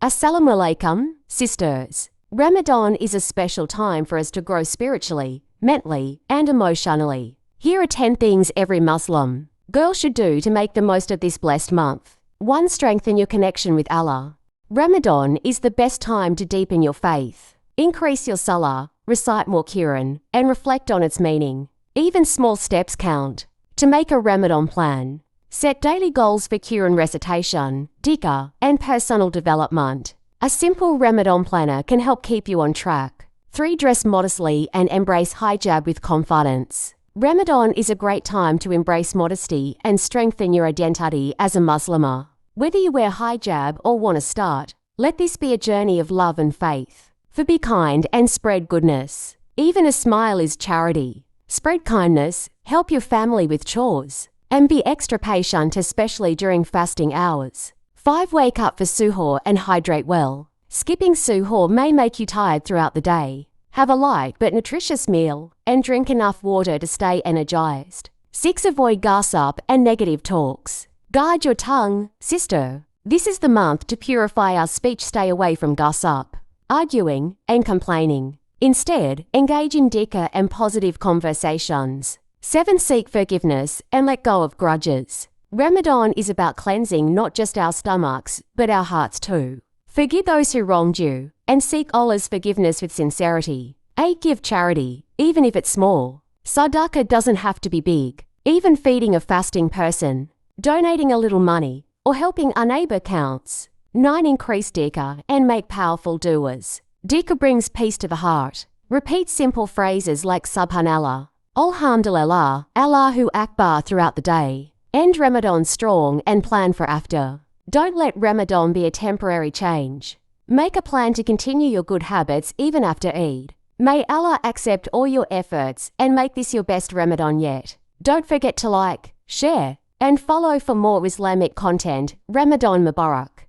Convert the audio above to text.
Assalamualaikum, sisters. Ramadan is a special time for us to grow spiritually, mentally, and emotionally. Here are 10 things every Muslim girl should do to make the most of this blessed month. 1. Strengthen your connection with Allah. Ramadan is the best time to deepen your faith. Increase your salah, recite more Quran, and reflect on its meaning. Even small steps count. To make a Ramadan plan, set daily goals for Quran recitation, Dhikr, and personal development. A simple Ramadan planner can help keep you on track. 3. Dress modestly and embrace hijab with confidence. Ramadan is a great time to embrace modesty and strengthen your identity as a Muslimah. Whether you wear hijab or want to start, let this be a journey of love and faith. For be kind and spread goodness. Even a smile is charity. Spread kindness, help your family with chores, and be extra patient, especially during fasting hours. 5. Wake up for Suhoor and hydrate well. Skipping Suhoor may make you tired throughout the day. Have a light but nutritious meal and drink enough water to stay energized. 6. Avoid gossip and negative talks. Guard your tongue, sister. This is the month to purify our speech. Stay away from gossip, arguing, and complaining. Instead, engage in dhikr and positive conversations. 7. Seek forgiveness and let go of grudges. Ramadan is about cleansing not just our stomachs, but our hearts too. Forgive those who wronged you, and seek Allah's forgiveness with sincerity. 8. Give charity, even if it's small. Sadaqah doesn't have to be big. Even feeding a fasting person, donating a little money, or helping a neighbor counts. 9. Increase dhikr and make powerful du'as. Dhikr brings peace to the heart. Repeat simple phrases like Subhanallah, Alhamdulillah, Allahu Akbar throughout the day. End Ramadan strong and plan for after. Don't let Ramadan be a temporary change. Make a plan to continue your good habits even after Eid. May Allah accept all your efforts and make this your best Ramadan yet. Don't forget to like, share, and follow for more Islamic content. Ramadan Mubarak.